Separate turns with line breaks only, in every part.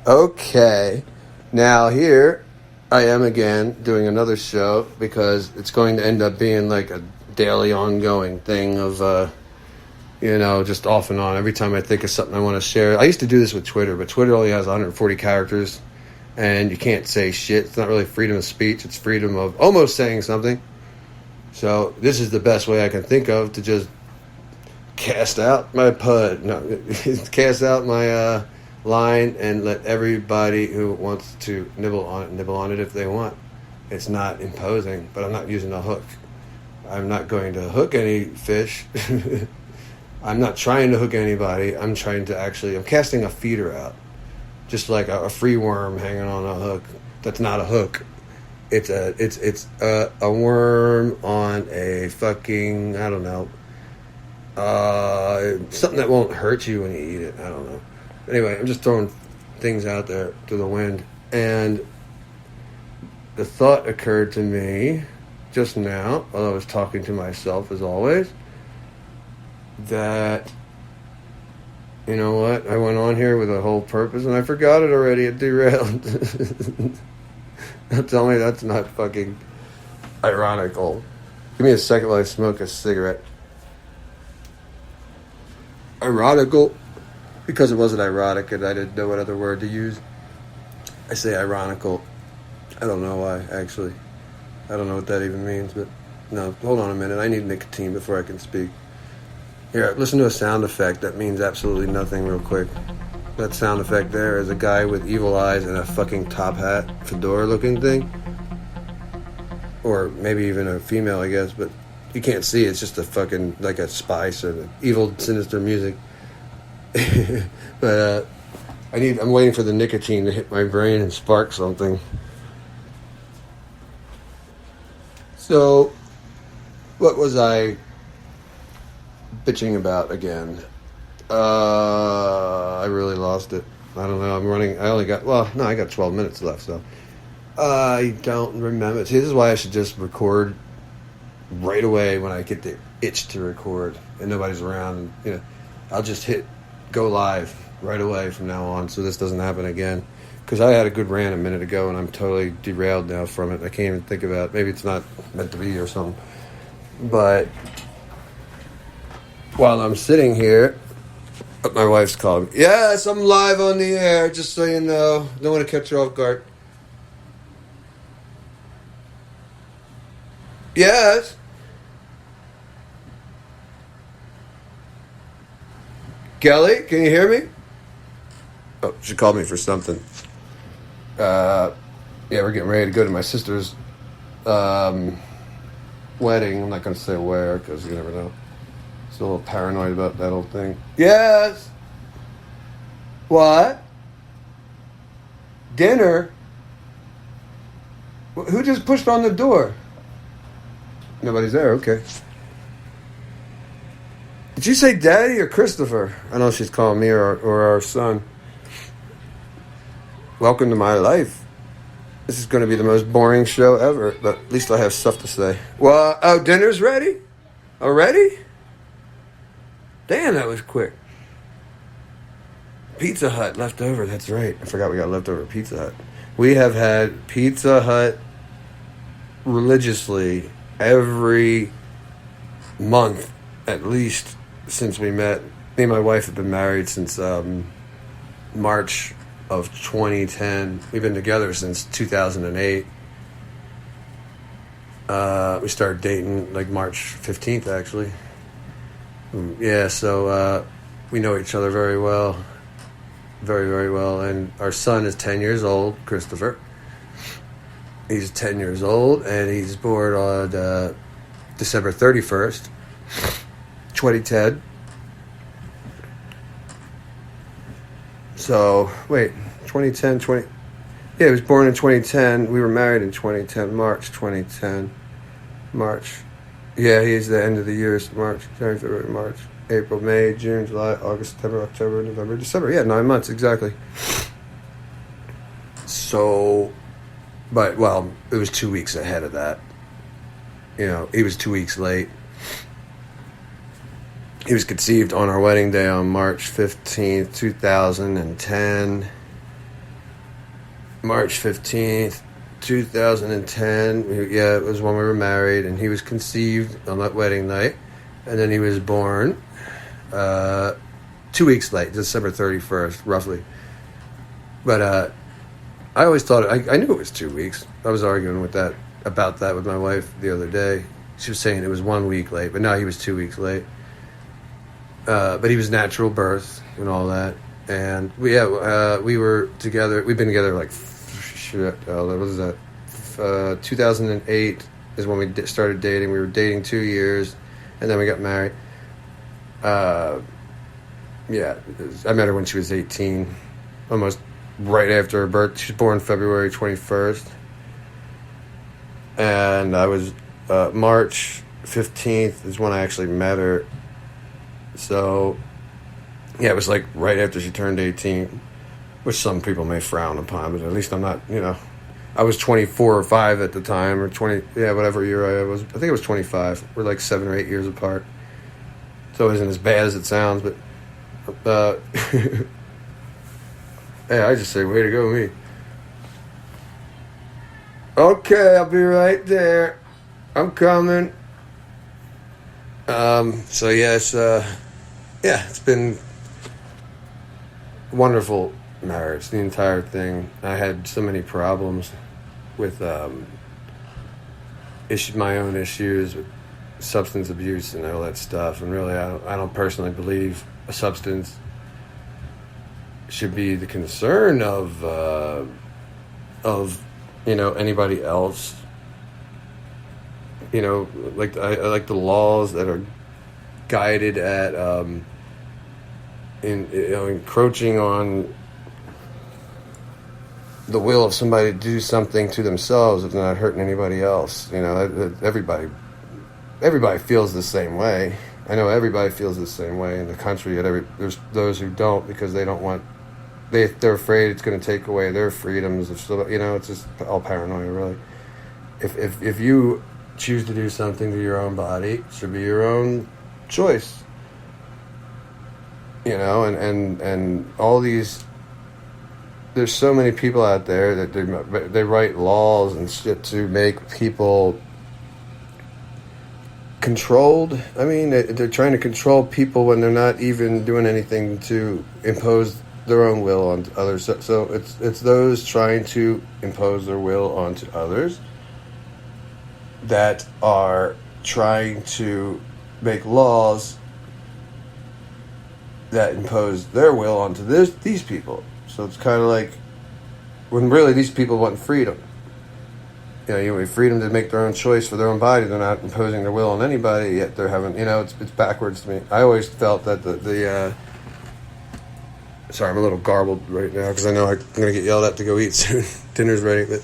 Okay. Now here I am again doing another show because it's going to end up being like a daily ongoing thing of, just off and on. Every time I think of something I want to share. I used to do this with Twitter, but Twitter only has 140 characters and you can't say shit. It's not really freedom of speech. It's freedom of almost saying something. So this is the best way I can think of to just cast out my cast out my line and let everybody who wants to nibble on it if they want. It's not imposing, but I'm not using a hook. I'm not going to hook any fish. I'm not trying to hook anybody. I'm casting a feeder out. Just like a free worm hanging on a hook. That's not a hook. It's a worm on a fucking, I don't know, something that won't hurt you when you eat it. I don't know. Anyway, I'm just throwing things out there to the wind. And the thought occurred to me just now, while I was talking to myself as always, that, you know what, I went on here with a whole purpose and I forgot it already. It derailed. Tell me that's not fucking ironical. Give me a second while I smoke a cigarette. Ironical? Because it wasn't ironic and I didn't know what other word to use. I say ironical. I don't know why, actually. I don't know what that even means, but no, hold on a minute. I need nicotine before I can speak. Here, listen to a sound effect that means absolutely nothing real quick. That sound effect there is a guy with evil eyes and a fucking top hat, fedora looking thing. Or maybe even a female, I guess, but you can't see. It's just a fucking, like a spy sort of evil, sinister music. But I'm waiting for the nicotine to hit my brain and spark something. So, what was I bitching about again? I really lost it. I don't know. I got 12 minutes left, so I don't remember. See, this is why I should just record right away when I get the itch to record and nobody's around. I'll just hit go live right away from now on, so this doesn't happen again. Because I had a good rant a minute ago, and I'm totally derailed now from it. I can't even think about it. Maybe it's not meant to be or something. But while I'm sitting here, my wife's calling me. Yes, I'm live on the air, just so you know. Don't want to catch her off guard. Yes. Kelly, can you hear me? Oh, she called me for something. We're getting ready to go to my sister's wedding. I'm not going to say where, because you never know. Still a little paranoid about that whole thing. Yes. What? Dinner? Who just pushed on the door? Nobody's there, okay. Did you say Daddy or Christopher? I know she's calling me or our son. Welcome to my life. This is going to be the most boring show ever, but at least I have stuff to say. Well, dinner's ready? Already? Damn, that was quick. Pizza Hut left over, that's right. I forgot we got leftover Pizza Hut. We have had Pizza Hut religiously every month, at least, since we met. Me and my wife have been married since March of 2010. We've been together since 2008. We started dating like March 15th, actually. Yeah, so we know each other very well. Very, very well. And our son is 10 years old, Christopher. He's 10 years old, and he's born on December 31st, 2010. So, wait, 2010, yeah, he was born in 2010. We were married in 2010, March 2010. March. Yeah, he's the end of the year. So March, January, February, March, April, May, June, July, August, September, October, November, December. Yeah, 9 months, exactly. So, but, well, it was 2 weeks ahead of that. He was 2 weeks late. He was conceived on our wedding day on March 15th, 2010. March 15th, 2010. Yeah, it was when we were married, and he was conceived on that wedding night, and then he was born 2 weeks late, December 31st, roughly. But I always thought, I knew it was 2 weeks. I was arguing about that with my wife the other day. She was saying it was 1 week late, but no, he was 2 weeks late. But he was natural birth and all that. And we were together. We've been together like, what was that? 2008 is when we started dating. We were dating 2 years, and then we got married. I met her when she was 18, almost right after her birth. She was born February 21st. And I was, March 15th is when I actually met her. So, yeah, it was like right after she turned 18, which some people may frown upon, but at least I'm not, I was 24 or 5 at the time, or 20, whatever year I was. I think it was 25. We're like 7 or 8 years apart. So it isn't as bad as it sounds, but, hey, I just say, way to go, me. Okay, I'll be right there. I'm coming. So yes, it's been wonderful marriage, the entire thing. I had so many problems with my own issues with substance abuse and all that stuff, and really I don't personally believe a substance should be the concern of anybody else. Like I like the laws that are guided at encroaching on the will of somebody to do something to themselves if they're not hurting anybody else. Everybody feels the same way. I know everybody feels the same way in the country. There's those who don't because they don't want. They're afraid it's going to take away their freedoms. It's just all paranoia, really. If you choose to do something to your own body, it should be your own choice. And all these. There's so many people out there that they write laws and shit to make people controlled. I mean, they're trying to control people when they're not even doing anything to impose their own will on others. So it's those trying to impose their will onto others that are trying to make laws that impose their will onto these people. So it's kind of like when really these people want freedom. You want freedom to make their own choice for their own body. They're not imposing their will on anybody, yet they're having, it's backwards to me. I always felt that sorry, I'm a little garbled right now because I know I'm going to get yelled at to go eat soon. Dinner's ready, but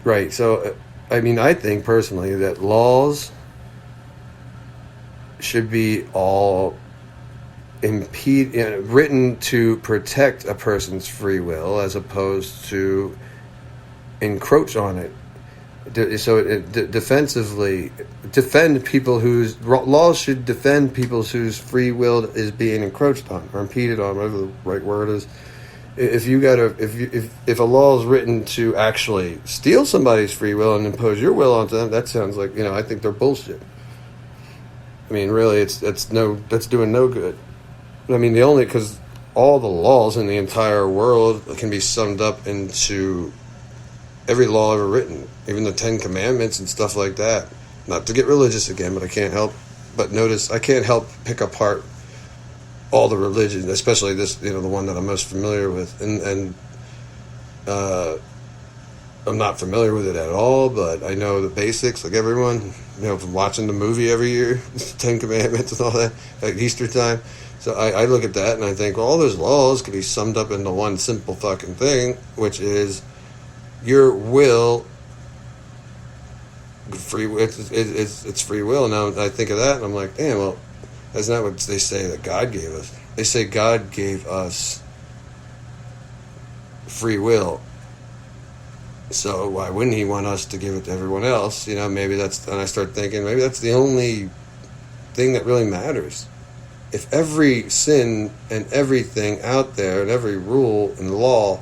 right. So, I mean, I think personally that laws should be all written to protect a person's free will as opposed to encroach on it. So defensively, defend people whose laws should defend people whose free will is being encroached on or impeded on, whatever the right word is. If a law is written to actually steal somebody's free will and impose your will onto them, that sounds like I think they're bullshit. I mean, really, that's doing no good. I mean, because all the laws in the entire world can be summed up into every law ever written, even the 10 Commandments and stuff like that. Not to get religious again, but I can't help pick apart all the religions, especially this, the one that I'm most familiar with, and I'm not familiar with it at all, but I know the basics, like everyone, from watching the movie every year, 10 Commandments and all that, like Easter time. So I look at that and I think, well, all those laws can be summed up into one simple fucking thing, which is your will. It's free will. Now I think of that and I'm like, damn, well, that's not what they say that God gave us. They say God gave us free will. So why wouldn't he want us to give it to everyone else? Maybe and I start thinking, maybe that's the only thing that really matters. if every sin and everything out there and every rule and law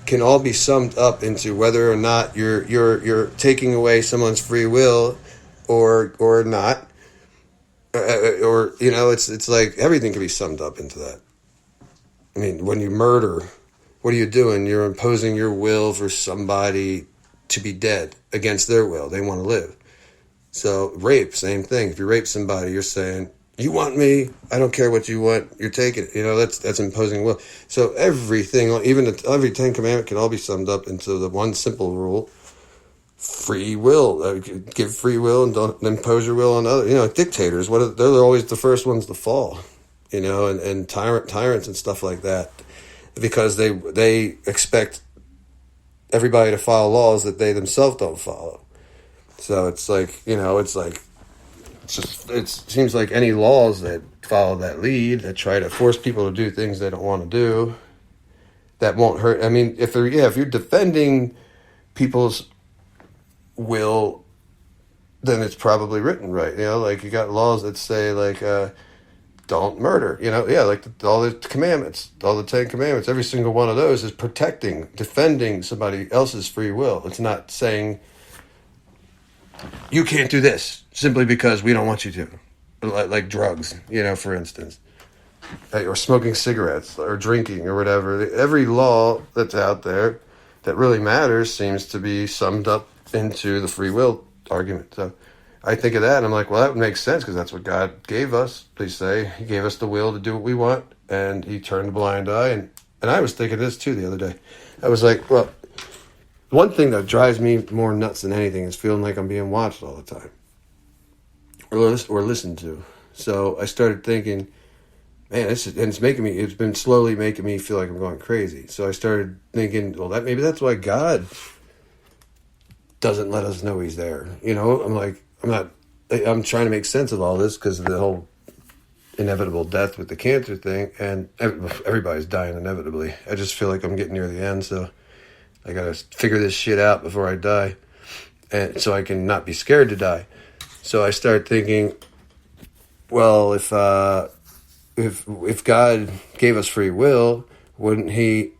can all be summed up into whether or not you're taking away someone's free will or not, or it's like everything can be summed up into that. I mean, when you murder, what are you doing? You're imposing your will for somebody to be dead against their will. They want to live. So rape, same thing. If you rape somebody, you're saying, you want me, I don't care what you want, you're taking it. That's imposing will. So everything, even every 10 commandment can all be summed up into the one simple rule: free will. Give free will and don't impose your will on others. Dictators, they're always the first ones to fall, and tyrants and stuff like that, because they expect everybody to follow laws that they themselves don't follow. So it seems like any laws that follow that lead, that try to force people to do things they don't want to do, that won't hurt. I mean, if you're defending people's will, then it's probably written right. Like you got laws that say don't murder. All the commandments, all the 10 commandments, every single one of those is defending somebody else's free will. It's not saying you can't do this simply because we don't want you to, like drugs, for instance, or smoking cigarettes or drinking or whatever. Every law that's out there that really matters seems to be summed up into the free will argument. So I think of that and I'm like, well, that would make sense because that's what God gave us. They say he gave us the will to do what we want, and he turned a blind eye. And I was thinking this too the other day. I was like, well, one thing that drives me more nuts than anything is feeling like I'm being watched all the time or listened to. So I started thinking, man, it's been slowly making me feel like I'm going crazy. So I started thinking, well, maybe that's why God doesn't let us know he's there. I'm trying to make sense of all this because of the whole inevitable death with the cancer thing, and everybody's dying inevitably. I just feel like I'm getting near the end, so I gotta figure this shit out before I die, and so I can not be scared to die. So I start thinking, well, if God gave us free will, wouldn't he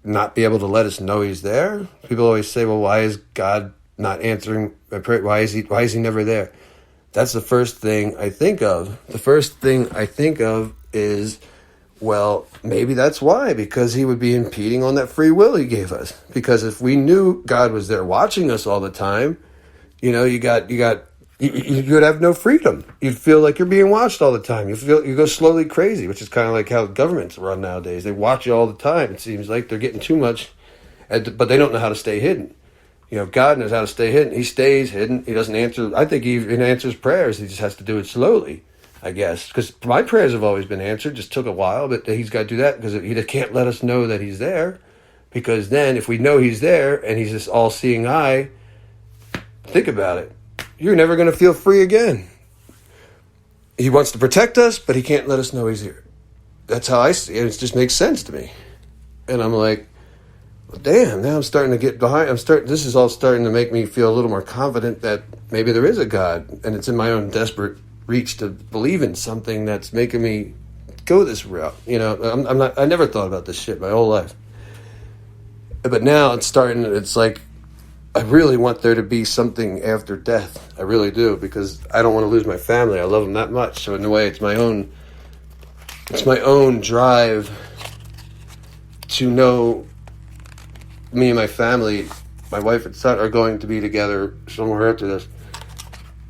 not be able to let us know he's there? People always say, well, why is God not answering my prayer? Why is he never there? That's the first thing I think of. The first thing I think of is, well, maybe that's why, because he would be impeding on that free will he gave us. Because if we knew God was there watching us all the time, you would have no freedom. You'd feel like you're being watched all the time. You go slowly crazy, which is kind of like how governments run nowadays. They watch you all the time. It seems like they're getting too much, but they don't know how to stay hidden. God knows how to stay hidden. He stays hidden. He doesn't answer. I think he even answers prayers. He just has to do it slowly, I guess. Because my prayers have always been answered. Just took a while, but he's got to do that because he can't let us know that he's there. Because then if we know he's there and he's this all-seeing eye, think about it. You're never going to feel free again. He wants to protect us, but he can't let us know he's here. That's how I see it. It just makes sense to me. And I'm like, well, damn, now I'm starting to get behind. This is all starting to make me feel a little more confident that maybe there is a God, and it's in my own desperate reach to believe in something that's making me go this route. I never thought about this shit my whole life. But now it's like, I really want there to be something after death. I really do, because I don't want to lose my family. I love them that much. So in a way, it's my own drive to know me and my family, my wife and son, are going to be together somewhere after this.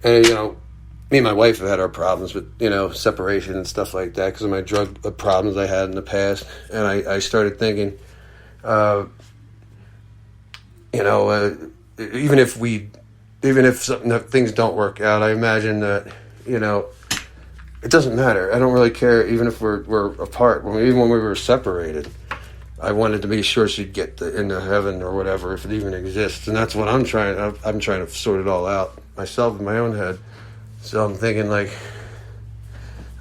And, me and my wife have had our problems with, separation and stuff like that because of my drug problems I had in the past. And I started thinking, even if things don't work out, I imagine that, it doesn't matter. I don't really care, even if we're apart. Even when we were separated, I wanted to be sure she'd get into heaven or whatever, if it even exists. And that's what I'm trying to sort it all out myself in my own head. So I'm thinking, I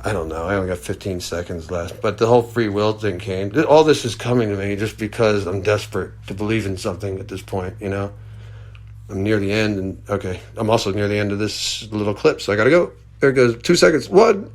don't know. I only got 15 seconds left. But the whole free will thing came. All this is coming to me just because I'm desperate to believe in something at this point, I'm near the end. And, okay, I'm also near the end of this little clip, so I got to go. There it goes. 2 seconds. 1.